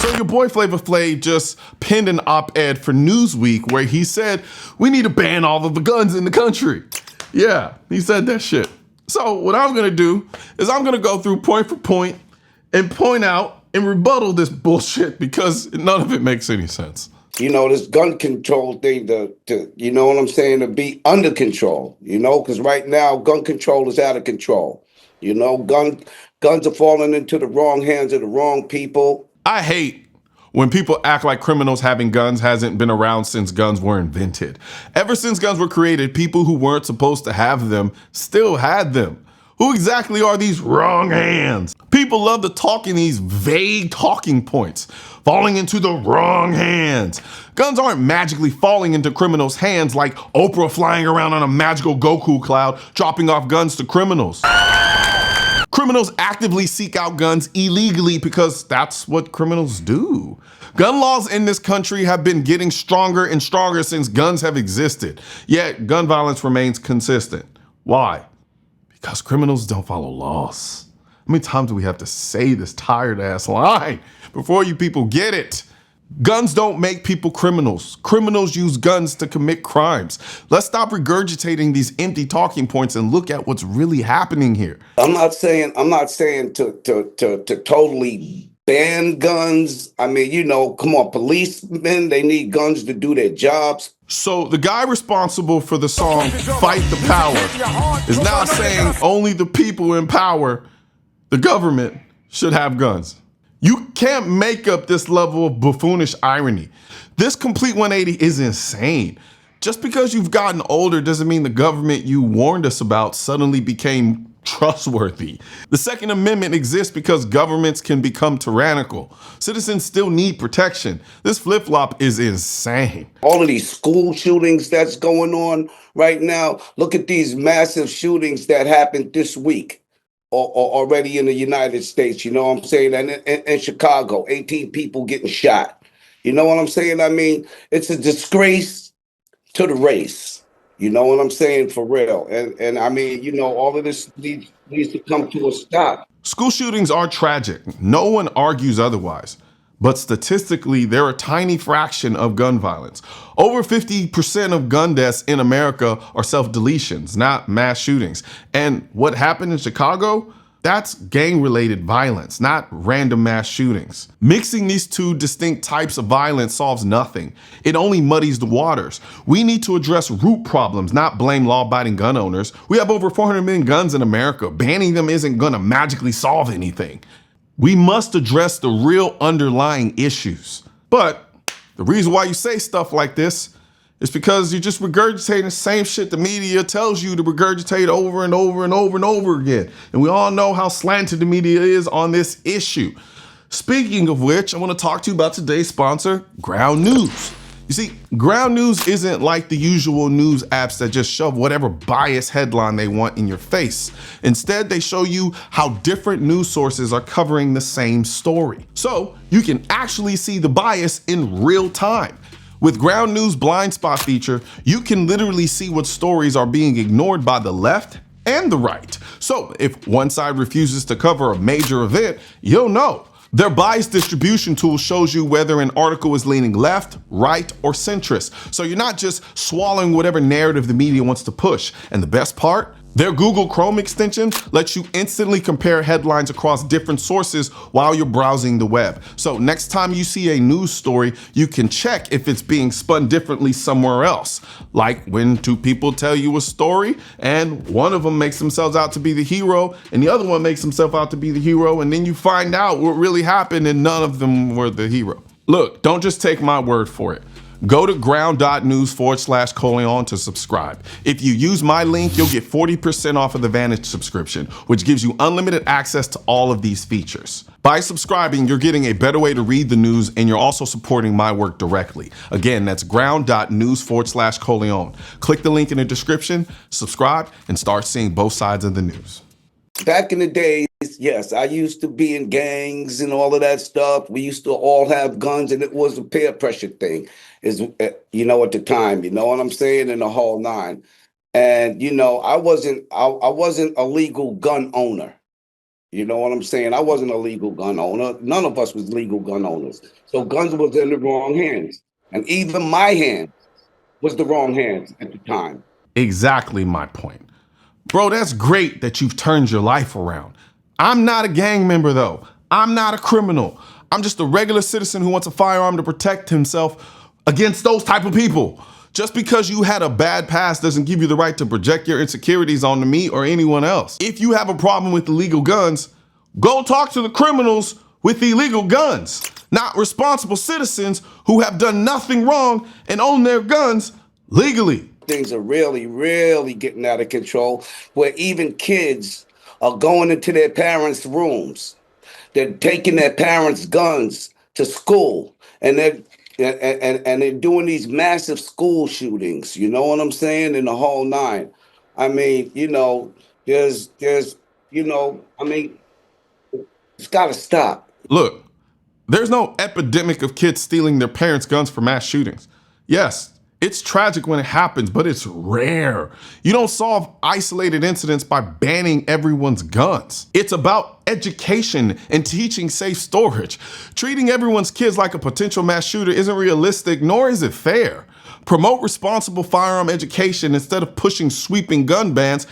So your boy Flava Flav just penned an op-ed for Newsweek where he said, we need to ban all of the guns in the country. Yeah, he said that shit. So what I'm gonna do is I'm gonna go through point for point and point out and rebuttal this bullshit because none of it makes any sense. You know, this gun control thing to you know what I'm saying, to be under control, you know, because right now gun control is out of control. You know, guns are falling into the wrong hands of the wrong people. I hate when people act like criminals having guns hasn't been around since guns were invented. Ever since guns were created, people who weren't supposed to have them still had them. Who exactly are these wrong hands? People love to talk in these vague talking points, falling into the wrong hands. Guns aren't magically falling into criminals' hands like Oprah flying around on a magical Goku cloud, dropping off guns to criminals. Criminals actively seek out guns illegally because that's what criminals do. Gun laws in this country have been getting stronger and stronger since guns have existed, yet gun violence remains consistent. Why? Because criminals don't follow laws. How many times do we have to say this tired ass line before you people get it? Guns don't make people criminals. Criminals use guns to commit crimes. Let's stop regurgitating these empty talking points and look at what's really happening here. I'm not saying to totally ban guns. I mean, you know, come on, policemen, they need guns to do their jobs. So the guy responsible for the song Fight the Power is now saying only the people in power, the government, should have guns. You can't make up this level of buffoonish irony. This complete 180 is insane. Just because you've gotten older doesn't mean the government you warned us about suddenly became trustworthy. The Second Amendment exists because governments can become tyrannical. Citizens still need protection. This flip-flop is insane. All of these school shootings that's going on right now. Look at these massive shootings that happened this week or already in the United States. You know what I'm saying? And in Chicago, 18 people getting shot. You know what I'm saying? I mean, it's a disgrace to the race. You know what I'm saying? For real. And I mean, you know, all of this needs to come to a stop. School shootings are tragic. No one argues otherwise. But statistically, they're a tiny fraction of gun violence. Over 50% of gun deaths in America are self-deletions, not mass shootings. And what happened in Chicago? That's gang-related violence, not random mass shootings. Mixing these two distinct types of violence solves nothing. It only muddies the waters. We need to address root problems, not blame law-abiding gun owners. We have over 400 million guns in America. Banning them isn't gonna magically solve anything. We must address the real underlying issues. But the reason why you say stuff like this is because you're just regurgitating the same shit the media tells you to regurgitate over and over and over and over again. And we all know how slanted the media is on this issue. Speaking of which, I want to talk to you about today's sponsor, Ground News. You see, Ground News isn't like the usual news apps that just shove whatever biased headline they want in your face. Instead, they show you how different news sources are covering the same story. So you can actually see the bias in real time. With Ground News blind spot feature, you can literally see what stories are being ignored by the left and the right. So if one side refuses to cover a major event, you'll know. Their bias distribution tool shows you whether an article is leaning left, right, or centrist. So you're not just swallowing whatever narrative the media wants to push. And the best part? Their Google Chrome extension lets you instantly compare headlines across different sources while you're browsing the web. So next time you see a news story, you can check if it's being spun differently somewhere else. Like when two people tell you a story and one of them makes themselves out to be the hero and the other one makes himself out to be the hero, and then you find out what really happened and none of them were the hero. Look, don't just take my word for it. Go to ground.news/Colion to subscribe. If you use my link, you'll get 40% off of the Vantage subscription, which gives you unlimited access to all of these features. By subscribing, you're getting a better way to read the news, and you're also supporting my work directly. Again, that's ground.news/Colion. Click the link in the description, subscribe, and start seeing both sides of the news. Back in the days, yes, I used to be in gangs and all of that stuff. We used to all have guns, and it was a peer pressure thing, you know, at the time, you know what I'm saying, and the whole nine. And you know, I wasn't a legal gun owner. You know what I'm saying? I wasn't a legal gun owner. None of us was legal gun owners. So guns was in the wrong hands. And even my hand was the wrong hands at the time. Exactly my point. Bro, that's great that you've turned your life around. I'm not a gang member though. I'm not a criminal. I'm just a regular citizen who wants a firearm to protect himself against those type of people. Just because you had a bad past doesn't give you the right to project your insecurities onto me or anyone else. If you have a problem with illegal guns, go talk to the criminals with illegal guns, not responsible citizens who have done nothing wrong and own their guns legally. Things are really, really getting out of control, where even kids are going into their parents' rooms. They're taking their parents' guns to school, and they're doing these massive school shootings. You know what I'm saying? In the whole nine. I mean, I mean, it's got to stop. Look, there's no epidemic of kids stealing their parents' guns for mass shootings. Yes, it's tragic when it happens, but it's rare. You don't solve isolated incidents by banning everyone's guns. It's about education and teaching safe storage. Treating everyone's kids like a potential mass shooter isn't realistic, nor is it fair. Promote responsible firearm education instead of pushing sweeping gun bans,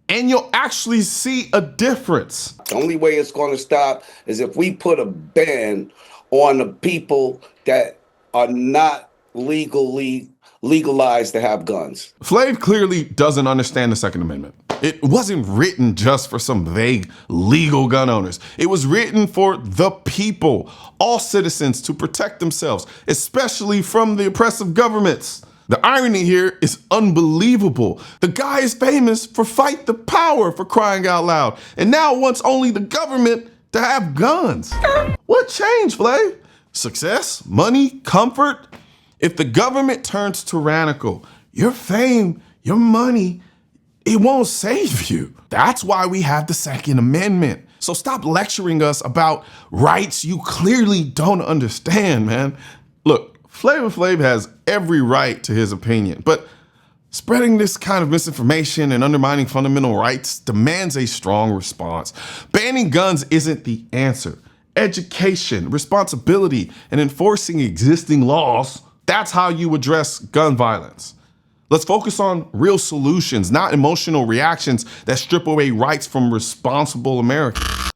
and you'll actually see a difference. The only way it's going to stop is if we put a ban on the people that are not legalized to have guns. Flav clearly doesn't understand the Second Amendment. It wasn't written just for some vague legal gun owners. It was written for the people, all citizens, to protect themselves, especially from the oppressive governments. The irony here is unbelievable. The guy is famous for fight the power, for crying out loud, and now wants only the government to have guns. What changed, Flav? Success? Money? Comfort? If the government turns tyrannical, your fame, your money, it won't save you. That's why we have the Second Amendment. So stop lecturing us about rights you clearly don't understand, man. Look, Flava Flav has every right to his opinion, but spreading this kind of misinformation and undermining fundamental rights demands a strong response. Banning guns isn't the answer. Education, responsibility, and enforcing existing laws, that's how you address gun violence. Let's focus on real solutions, not emotional reactions that strip away rights from responsible Americans.